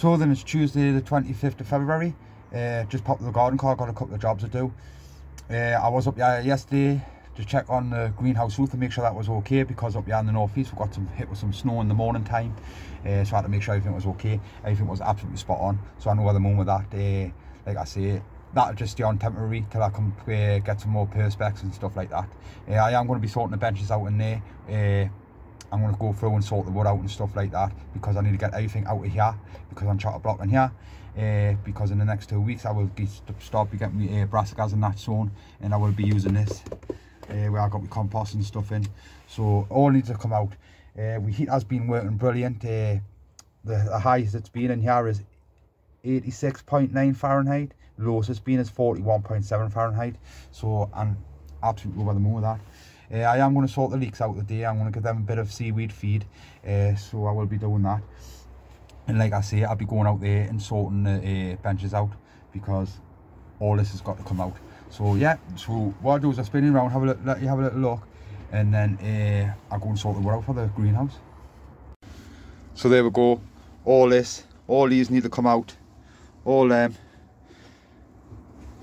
So then it's Tuesday the 25th of February. Just popped to the garden car, got a couple of jobs to do. I was up yesterday to check on the greenhouse roof and make sure that was okay, because up here in the northeast we got hit with some snow in the morning time. So I had to make sure everything was okay. Everything was absolutely spot on, so I know where the moon with that. Like I say, that'll just stay on temporary till I can get some more perspex and stuff like that. I am going to be sorting the benches out in there. I'm going to go through and sort the wood out and stuff like that, because I need to get everything out of here, because I'm chock block in here. Because in the next 2 weeks I will start getting my brassicas and that sown, and I will be using this where I got my compost and stuff in. So all needs to come out. The heat has been working brilliant. The highest it's been in here is 86.9 Fahrenheit. The lowest it's been is 41.7 Fahrenheit. So I'm absolutely over the moon with that. I am going to sort the leeks out today. I'm going to give them a bit of seaweed feed, so I will be doing that. And like I say, I'll be going out there and sorting the benches out, because all this has got to come out. So yeah, so what I'll do is I'll spin it around, let you have a little look, and then I'll go and sort the wood out for the greenhouse. So there we go. All these need to come out. All them.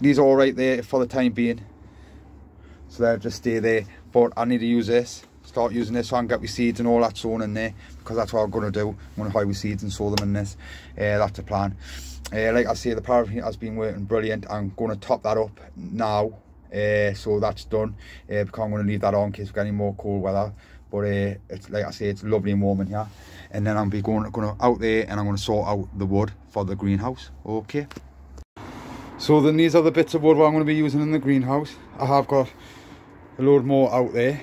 These are all right there for the time being, so they'll just stay there. But I need to use this, start using this so I can get my seeds and all that sown in there, because that's what I'm going to do. I'm going to hide my seeds and sow them in this. That's the plan. Like I say, the paraffin has been working brilliant. I'm going to top that up now, so that's done, because I'm going to leave that on in case we get any more cold weather. But it's like I say, it's lovely and warm in here. And then I'll be going out there and I'm going to sort out the wood for the greenhouse. Okay, so then these are the bits of wood I'm going to be using in the greenhouse. I have got a load more out there.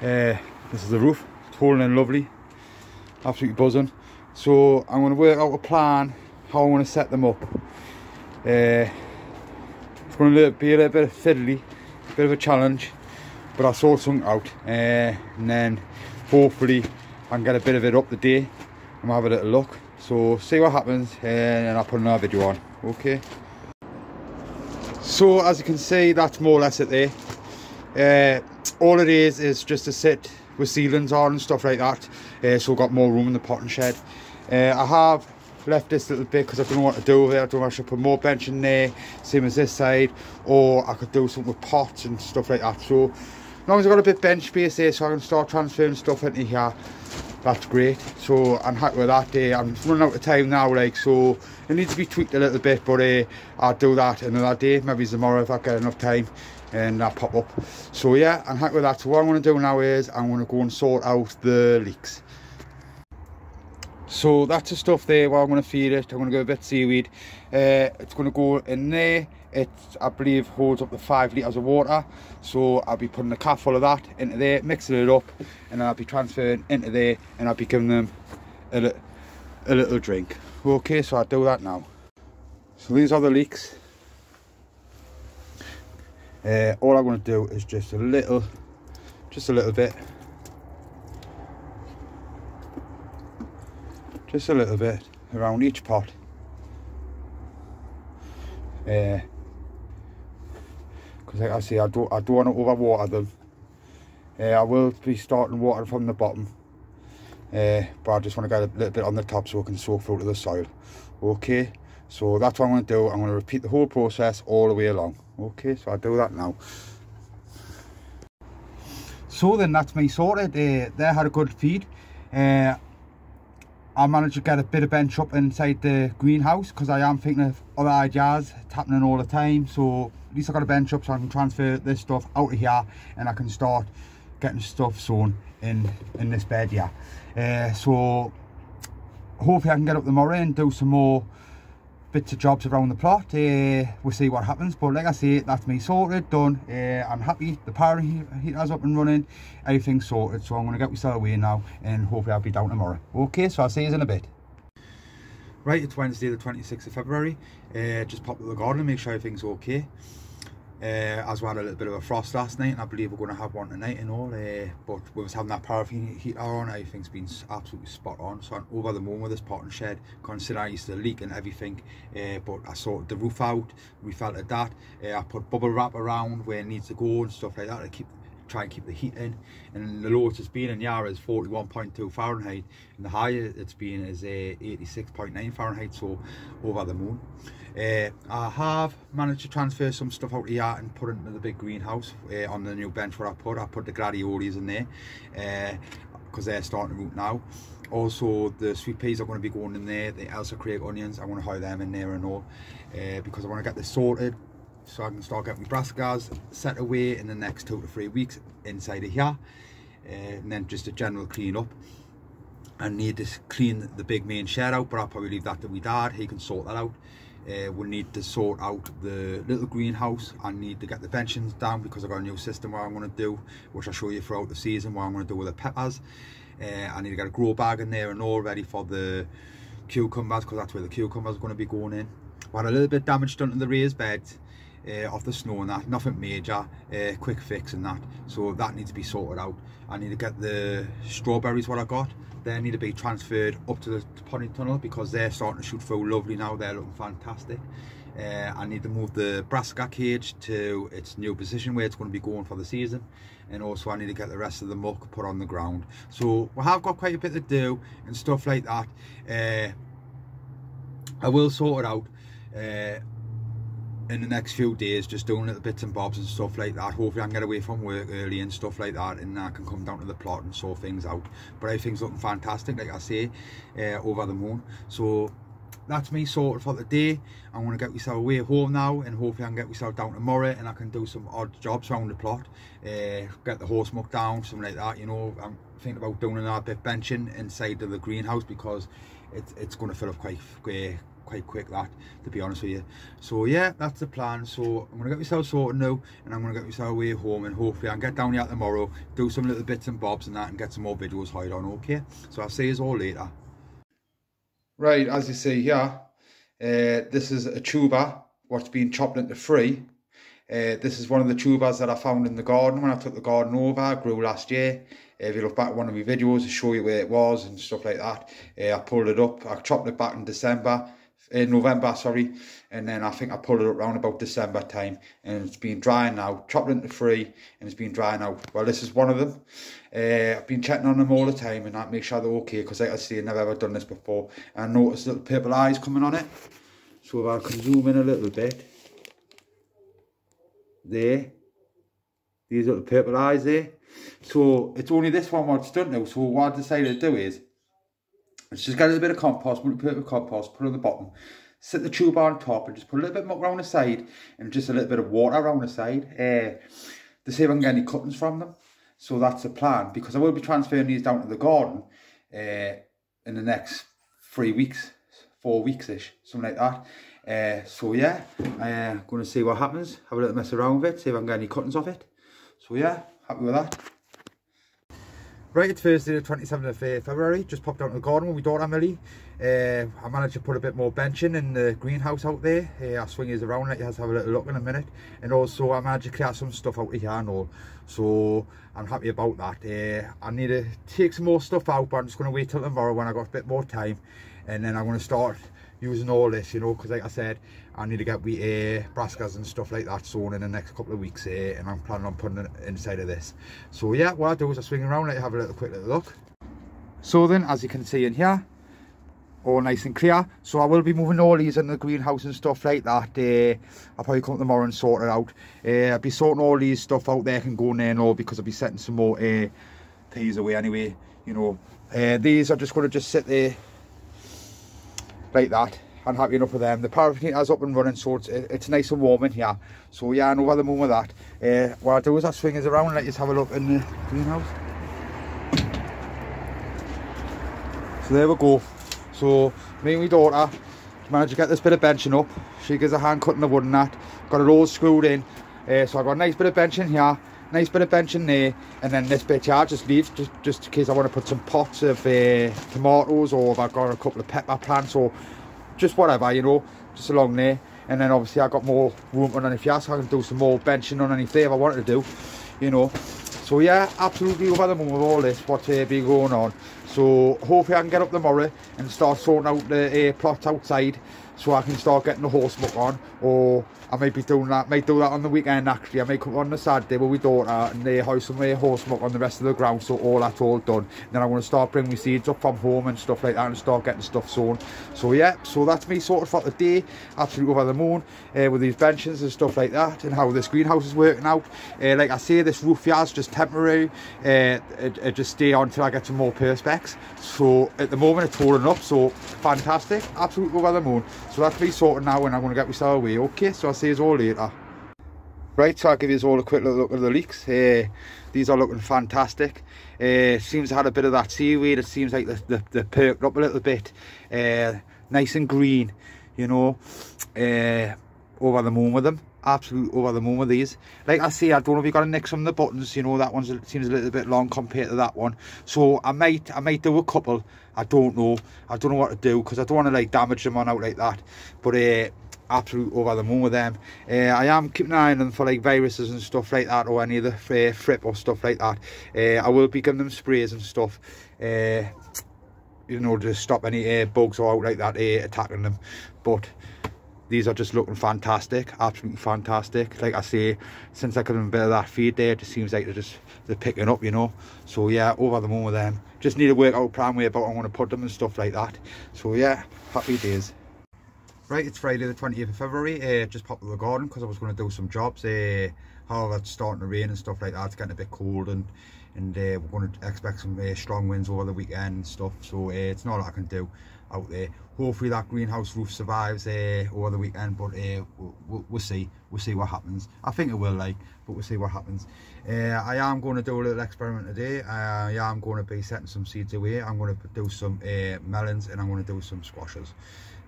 This is the roof. It's holding in lovely, absolutely buzzing. So I'm going to work out a plan how I'm going to set them up. It's going to be a little bit fiddly, a bit of a challenge, but I sort something out, and then hopefully I can get a bit of it up the day and have a little look. So see what happens, and then I'll put another video on. Okay, so as you can see, that's more or less it there. All it is just to sit with ceilings on and stuff like that, so I've got more room in the potting shed. I have left this little bit because I don't know what to do with it. I don't know if I should put more bench in there, same as this side, or I could do something with pots and stuff like that. So as long as I've got a bit of bench space there, so I can start transferring stuff into here, that's great. So I'm happy with that. I'm running out of time now, like, so it needs to be tweaked a little bit, but I'll do that another day, maybe tomorrow if I get enough time, and I'll pop up. So yeah, I'm happy with that. So what I'm going to do now is I'm going to go and sort out the leeks. So that's the stuff there where I'm going to feed it. I'm going to go a bit of seaweed. It's going to go in there. It, I believe, holds up to 5 litres of water. So I'll be putting a cap full of that into there, mixing it up, and I'll be transferring into there, and I'll be giving them a little drink. Okay, so I'll do that now. So these are the leeks. All I'm going to do is just a little bit. Just a little bit around each pot. Because like I say, I don't want to overwater them. I will be starting watering from the bottom, but I just want to get a little bit on the top so it can soak through to the soil. Okay, so that's what I'm going to do. I'm going to repeat the whole process all the way along. Okay, so I'll do that now. So then that's me sorted. They had a good feed. I managed to get a bit of bench up inside the greenhouse, because I am thinking of other ideas. It's happening all the time, so at least I got a bench up so I can transfer this stuff out of here and I can start getting stuff sown in this bed here. So hopefully I can get up tomorrow and do some more bits of jobs around the plot. We'll see what happens, but like I say, that's me sorted, done. I'm happy. The power heater's up and running, everything's sorted, so I'm going to get myself away now and hopefully I'll be down tomorrow. Okay, so I'll see you in a bit. Right, it's Wednesday the 26th of February. Just popped to the garden and make sure everything's okay. As we had a little bit of a frost last night, and I believe we're going to have one tonight and all, but we was having that paraffin heater on, everything's been absolutely spot on. So I'm over the moon with this potting shed, considering I used to leak and everything, but I sorted the roof out, refiltered that, I put bubble wrap around where it needs to go and stuff like that to keep try and keep the heat in. And the lowest it's been in Yarra is 41.2 Fahrenheit, and the highest it's been is 86.9 Fahrenheit, so over the moon. I have managed to transfer some stuff out here and put it into the big greenhouse on the new bench where I put the gladiolas in there, because they're starting to root now. Also, the sweet peas are going to be going in there, the Ailsa Craig onions, I want to hide them in there and all, because I want to get this sorted so I can start getting my brassicas set away in the next 2 to 3 weeks inside of here, and then just a general clean up. I need to clean the big main shed out, but I'll probably leave that to my dad, he can sort that out. We'll need to sort out the little greenhouse. I need to get the benchings down because I've got a new system what I'm going to do, which I'll show you throughout the season, what I'm going to do with the peppers. I need to get a grow bag in there and all ready for the cucumbers, because that's where the cucumbers are going to be going in. We had a little bit damage done to the raised beds off the snow and that, nothing major, quick fix and that, so that needs to be sorted out. I need to get the strawberries what I got, they need to be transferred up to the potting tunnel because they're starting to shoot through lovely now, they're looking fantastic. I need to move the brassica cage to its new position where it's going to be going for the season, and also I need to get the rest of the muck put on the ground. So we have got quite a bit to do and stuff like that. I will sort it out in the next few days, just doing little bits and bobs and stuff like that. Hopefully I can get away from work early and stuff like that, and I can come down to the plot and sort things out. But everything's looking fantastic, like I say, over the moon. So that's me sorted for the day. I'm going to get myself away home now, and hopefully I can get myself down tomorrow and I can do some odd jobs around the plot, get the horse muck down, something like that, you know. I'm thinking about doing another bit benching inside of the greenhouse because it's going to fill up quite quick, that, to be honest with you. So yeah, that's the plan. So I'm going to get myself sorted now, and I'm going to get myself away home, and hopefully I can get down here tomorrow, do some little bits and bobs and that, and get some more videos hide on, okay? So I'll see you all later. Right, as you see here, this is a tuber what's been chopped into 3. This is one of the tubers that I found in the garden when I took the garden over. I grew last year. If you look back at one of my videos to show you where it was and stuff like that, I pulled it up. I chopped it back in November, sorry, and then I think I pulled it up around about December time, and it's been drying now, chopped into 3, and it's been drying out. Well, this is one of them. I've been checking on them all the time and that, make sure they're okay, because like I say, I've never ever done this before. And I noticed little purple eyes coming on it, so if I can zoom in a little bit, there, these little purple eyes there. So it's only this one what's done now. So what I decided to do is, let's just get a little bit of compost, multi-purpose compost, put it on the bottom, sit the tuber on top, and just put a little bit more around the side, and just a little bit of water around the side, to see if I can get any cuttings from them. So that's the plan, because I will be transferring these down to the garden in the next 3 weeks, 4 weeks-ish, something like that. So yeah, I'm going to see what happens, have a little mess around with it, see if I can get any cuttings off it. So yeah, happy with that. Right, it's Thursday the 27th of February, just popped out to the garden with my daughter Millie. I managed to put a bit more benching in the greenhouse out there. I'll swing you around, let you guys have a little look in a minute. And also I managed to clear some stuff out of here and all, so I'm happy about that. I need to take some more stuff out, but I'm just going to wait till tomorrow when I got a bit more time, and then I'm going to start using all this, you know, because like I said, I need to get brassicas and stuff like that sown in the next couple of weeks, and I'm planning on putting it inside of this. So yeah, what I do is I swing around, let you have a quick little look. So then, as you can see in here, all nice and clear. So I will be moving all these in the greenhouse and stuff like that. I'll probably come tomorrow and sort it out. I'll be sorting all these stuff out there, can go in there and all, because I'll be setting some more peas away anyway, you know. These are just going to just sit there like that. I'm happy enough with them. The paraffin heater's up and running, so it's nice and warm in here. So yeah, I know where the moon with that. What I do is I swing us around and let you have a look in the greenhouse. So there we go. So me and my daughter managed to get this bit of benching up. She gives a hand cutting the wood and that. Got it all screwed in. So I got a nice bit of benching here, nice bit of benching there, and then this bit here I just leave just in case I want to put some pots of tomatoes, or if I've got a couple of pepper plants, or just whatever, you know, just along there. And then obviously I've got more room underneath here, so I can do some more benching underneath there if I wanted to do, you know. So yeah, absolutely over the moon with all this what's been going on. So hopefully I can get up tomorrow and start sorting out the plots outside, so I can start getting the horse muck on, or I might be doing that, might do that on the weekend actually. I might come on the Saturday with my daughter and house some horse muck on the rest of the ground, so all that's all done. And then I'm going to start bringing my seeds up from home and stuff like that and start getting stuff sown. So yeah, so that's me sorted for the day. Absolutely over the moon with these benches and stuff like that, and how this greenhouse is working out. Like I say, this roof here is just temporary. It just stay on until I get some more perspex. So at the moment it's holding up, so fantastic, absolutely over the moon. So that's me sorted now, and I'm going to get myself away. Okay, so I'll see you all later. Right, so I'll give you all a quick look at the leeks. These are looking fantastic. Seems to have a bit of that seaweed. It seems like they're perked up a little bit. Nice and green, you know. Over the moon with them. Absolutely over the moon with these. Like I say, I don't know if you got to nick some of the buttons, you know. That one seems a little bit long compared to that one. So I might do a couple. I don't know what to do, because I don't want to like damage them on out like that. But absolute over the moon with them. I am keeping an eye on them for like viruses and stuff like that, or any of the frip or stuff like that. I will be giving them sprays and stuff, you know, to stop any bugs or out like that attacking them. But these are just looking fantastic, absolutely fantastic. Like I say, since I got them a bit of that feed there, it just seems like they're picking up, you know. So yeah, over the moon with them. Just need to work out a plan where about I'm going to put them and stuff like that. So yeah, happy days. Right, it's Friday the 20th of February. Just popped to the garden because I was going to do some jobs. However, it's starting to rain and stuff like that. It's getting a bit cold, and we're going to expect some strong winds over the weekend and stuff. So it's not a lot I can do out there. Hopefully that greenhouse roof survives over the weekend, but we'll see. We'll see what happens. I think it will, like, but we'll see what happens. I am going to do a little experiment today. I am going to be setting some seeds away. I'm going to do some melons, and I'm going to do some squashes.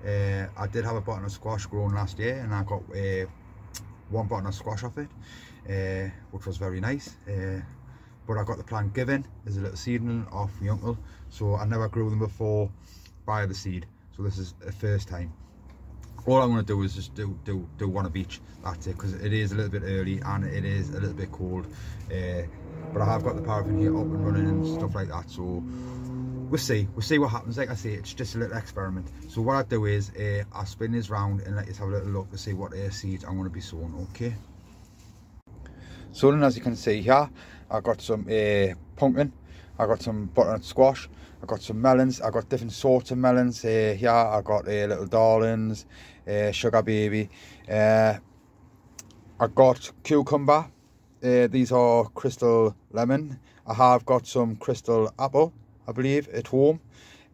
I did have a button of squash grown last year, and I got one button of squash off it, which was very nice. But I got the plant given as a little seedling off my uncle, so I never grew them before by the seed. So this is the first time. All I'm going to do is just do one of each. That's it, because it is a little bit early and it is a little bit cold. But I have got the paraffin here up and running and stuff like that. So we'll see what happens. Like I say, it's just a little experiment. So what I do is I spin this round and let you have a little look to see what seeds I'm going to be sowing. Okay. So then, as you can see here, I got some pumpkin, I got some butternut squash, I got some melons, I got different sorts of melons. Here I got little darlings, sugar baby, I got cucumber, these are crystal lemon. I have got some crystal apple, I believe, at home,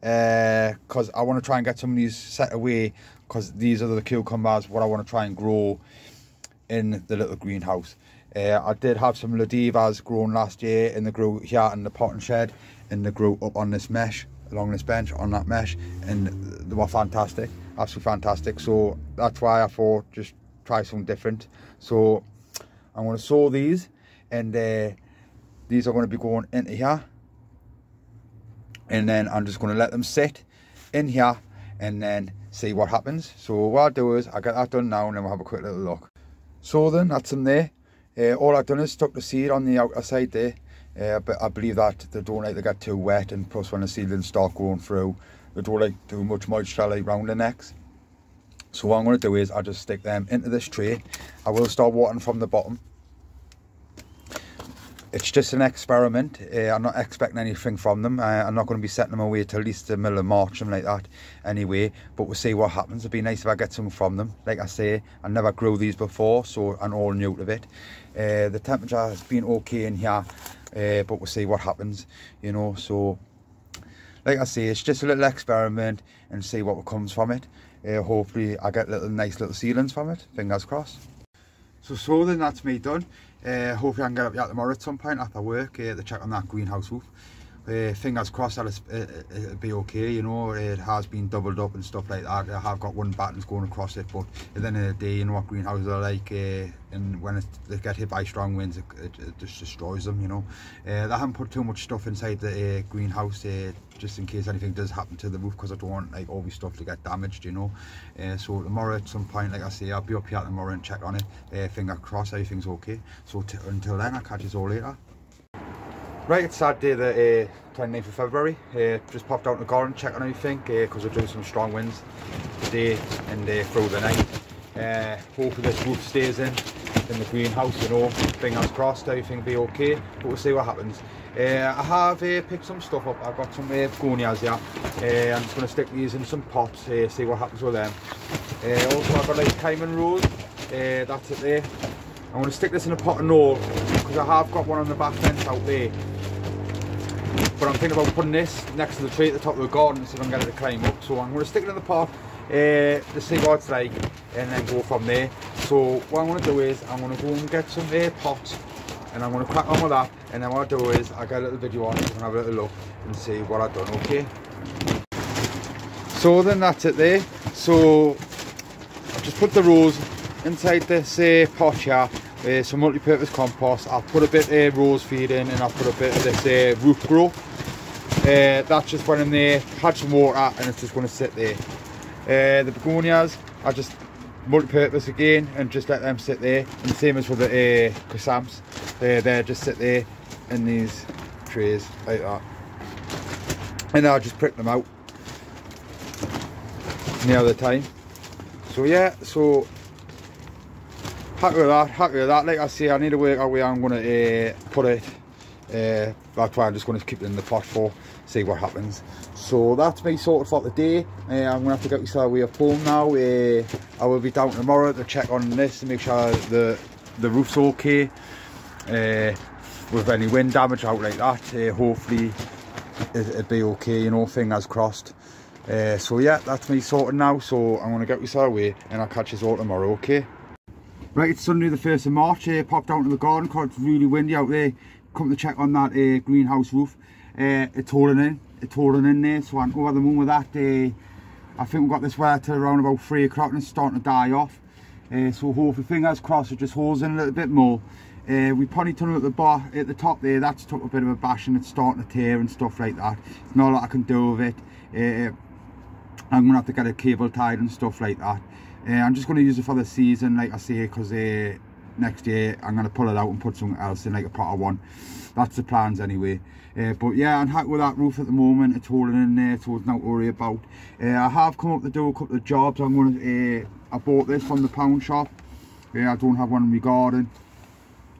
because I want to try and get some of these set away, because these are the cucumbers what I want to try and grow in the little greenhouse. I did have some Ladivas grown last year, and they grew here in the potting shed, and they grew up on this mesh, along this bench, on that mesh, and they were fantastic, absolutely fantastic. So that's why I thought just try something different. So I'm going to sow these, and these are going to be going into here, and then I'm just going to let them sit in here and then see what happens. So what I'll do is I'll get that done now, and then we'll have a quick little look. So then that's them there. All I've done is stuck the seed on the outer side there, but I believe that they don't like to get too wet, and plus when the seedlings start going through, they don't like too much moisture like round the necks. So what I'm going to do is I'll just stick them into this tray. I will start watering from the bottom. It's just an experiment. I'm not expecting anything from them. I'm not going to be setting them away till at least the middle of March, something like that anyway, but we'll see what happens. It'd be nice if I get some from them. Like I say, I never grew these before, so I'm all new to it. The temperature has been okay in here, but we'll see what happens, you know. So like I say, it's just a little experiment and see what comes from it. Hopefully I get nice little seedlings from it, fingers crossed. So then that's me done. Hopefully I can get up here tomorrow at some point after work to check on that greenhouse roof. Fingers crossed that it'll be okay, you know. It has been doubled up and stuff like that. I have got one battens going across it, but at the end of the day, you know what greenhouses are like, and when they get hit by strong winds, it just destroys them, you know. I haven't put too much stuff inside the greenhouse, just in case anything does happen to the roof, because I don't want like all my stuff to get damaged, you know. So tomorrow at some point, like I say, I'll be up here tomorrow and check on it. Fingers crossed everything's okay. So until then, I'll catch you all later. Right, it's Saturday the 29th of February. Just popped out in the garden, check on everything, because we're doing some strong winds today and through the night. Hopefully this roof stays in the greenhouse, you know, fingers crossed, everything will be okay, but we'll see what happens. I have picked some stuff up. I've got some begonias here. I'm just going to stick these in some pots, see what happens with them. Also I've got like Cayman rose, that's it there. I'm going to stick this in a pot of Knoll, because I have got one on the back fence out there. But I'm thinking about putting this next to the tree at the top of the garden, so I can get it to climb up. So I'm going to stick it in the pot to see what it's like, and then go from there. So what I'm going to do is I'm going to go and get some pots, and I'm going to crack on with that, and then what I do is I get a little video on it and have a little look and see what I've done. Okay, so then that's it there. So I've just put the rose inside this pot here, some multi-purpose compost. I'll put a bit of rose feed in, and I'll put a bit of this root grow. That's just went in there, had some water, and it's just going to sit there. The begonias are just multi-purpose again, and just let them sit there. And the same as for the chrysanthemums, they just sit there in these trays like that, and I'll just prick them out near the time. So yeah, so happy with that, Like I say, I need to work out where I'm going to put it. That's why I'm just going to keep it in the pot for, see what happens. So that's me sorted for today. I'm going to have to get myself away up home now. I will be down tomorrow to check on this to make sure the roof's okay. With any wind damage out like that, hopefully it'll be okay, you know, fingers crossed. So yeah, that's me sorted now. So I'm going to get myself away, and I'll catch you all tomorrow, okay? Right, it's Sunday the 1st of March. Popped down to the garden because it's really windy out there. Come to check on that greenhouse roof. It's holding in there, so I'm over the moon with that. I think we've got this weather till around about 3 o'clock, and it's starting to die off. So hopefully, fingers crossed, it just holds in a little bit more. We probably tunnel at the top there, that's took a bit of a bash, and it's starting to tear and stuff like that. There's not a lot I can do with it. I'm going to have to get a cable tied and stuff like that. I'm just going to use it for the season, like I say, because next year I'm going to pull it out and put something else in, like a proper one. That's the plans anyway. But yeah, I'm happy with that roof at the moment. It's holding in there, so it's not to worry about. I have come up to do a couple of jobs. I'm going to I bought this from the pound shop. I don't have one in my garden.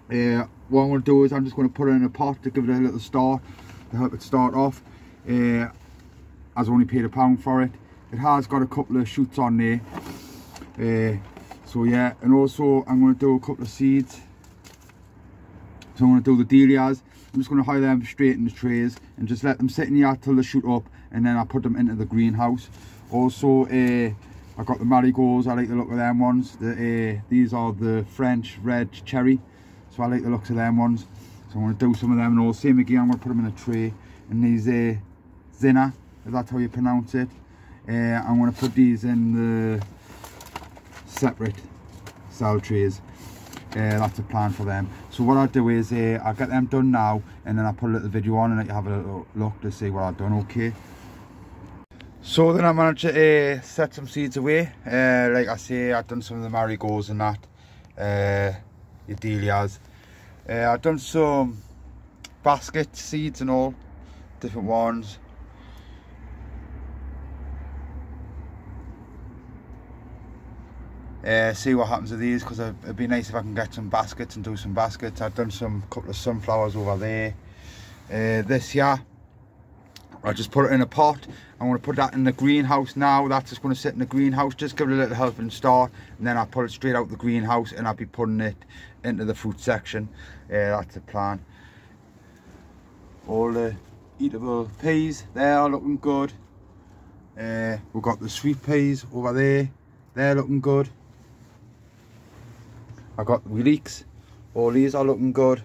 What I'm going to do is I'm just going to put it in a pot to give it a little start, to help it start off. I was only paid £1 for it. It has got a couple of shoots on there. So yeah, and also I'm going to do a couple of seeds. So I'm going to do the dahlias. I'm just going to hide them straight in the trays and just let them sit in here till they shoot up, and then I put them into the greenhouse. Also, I got the marigolds. I like the look of them ones. These are the French red cherry, so I like the looks of them ones. So I'm going to do some of them, and all same again. I'm going to put them in a tray. And these zinnia, if that's how you pronounce it. I'm going to put these in the separate cell trays. That's the plan for them. So what I'll do is I'll get them done now, and then I'll put a little video on and let you have a little look to see what I've done, okay? So then I managed to set some seeds away. Like I say, I've done some of the marigolds and that, your dahlias. I've done some basket seeds and all, different ones. See what happens with these, because it'd be nice if I can get some baskets and do some baskets. I've done some couple of sunflowers over there. This here, I just put it in a pot. I'm going to put that in the greenhouse now. That's just going to sit in the greenhouse, just give it a little helping start, and then I'll put it straight out the greenhouse, and I'll be putting it into the fruit section. That's the plan. All the eatable peas, they're looking good. We've got the sweet peas over there, they're looking good. I've got the leeks, all these are looking good.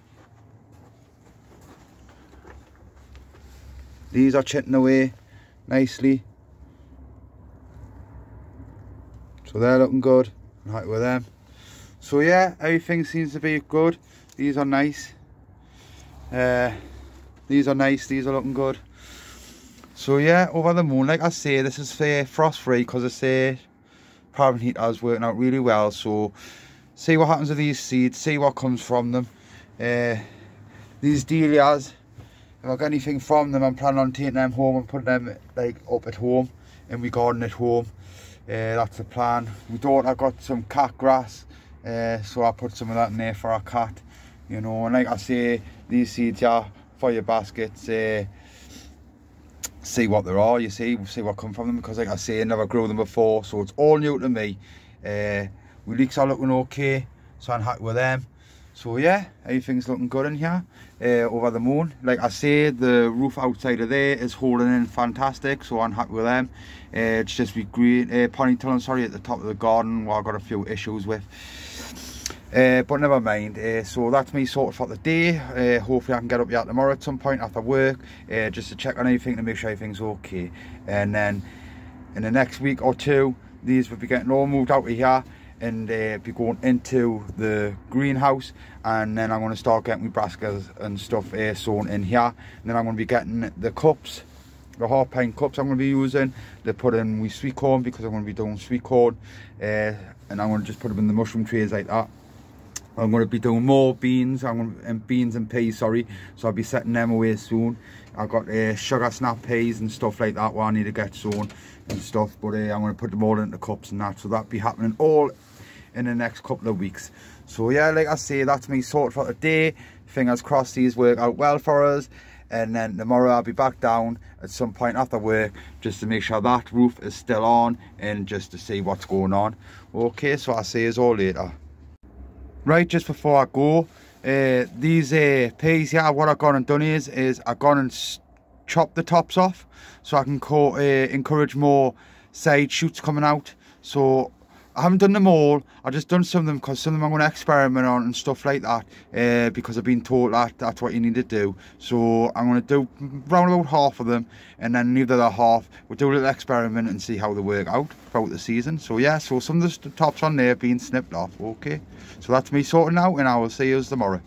These are chipping away nicely, so they're looking good. I'm happy with them. So yeah, everything seems to be good. These are nice. These are nice, these are looking good. So yeah, over the moon, like I say, this is frost free because I say carbon heater is working out really well. So see what happens with these seeds, see what comes from them. These dahlias, if I get anything from them, I'm planning on taking them home and putting them like up at home in my garden at home. That's the plan. My daughter got some cat grass, so I put some of that in there for our cat, you know. And like I say, these seeds here for your baskets, see what there are, you see what come from them, because like I say, I never grew them before, so it's all new to me. My leeks are looking okay, so I'm happy with them. So yeah, everything's looking good in here over the moon. Like I say, the roof outside of there is holding in fantastic, so I'm happy with them. It's just we green ponytail, sorry, at the top of the garden, what I've got a few issues with. But never mind. So that's me sorted for the day. Hopefully I can get up here tomorrow at some point after work, just to check on anything to make sure everything's okay. And then in the next week or two, these will be getting all moved out of here and be going into the greenhouse, and then I'm going to start getting my brassicas and stuff sewn in here. And then I'm going to be getting the cups, the half-pint cups I'm going to be using to put in with sweet corn, because I'm going to be doing sweet corn, and I'm going to just put them in the mushroom trays like that. I'm going to be doing more beans, beans and peas, sorry, so I'll be setting them away soon. I've got sugar snap peas and stuff like that, what I need to get sewn and stuff, but I'm going to put them all into cups and that, so that'll be happening all in the next couple of weeks. So yeah, like I say, that's me sorted for today. Fingers crossed these work out well for us, and then tomorrow I'll be back down at some point after work just to make sure that roof is still on and just to see what's going on. Okay, so I'll see you all later. Right, just before I go, these peas here, what I've gone and done is I've gone and chopped the tops off so I can encourage more side shoots coming out. So I haven't done them all, I've just done some of them because some of them I'm going to experiment on and stuff like that, because I've been told that that's what you need to do. So I'm going to do round about half of them, and then leave the other half, we'll do a little experiment and see how they work out throughout the season. So yeah, so some of the tops on there being snipped off. Okay, so that's me sorting out, and I will see you tomorrow.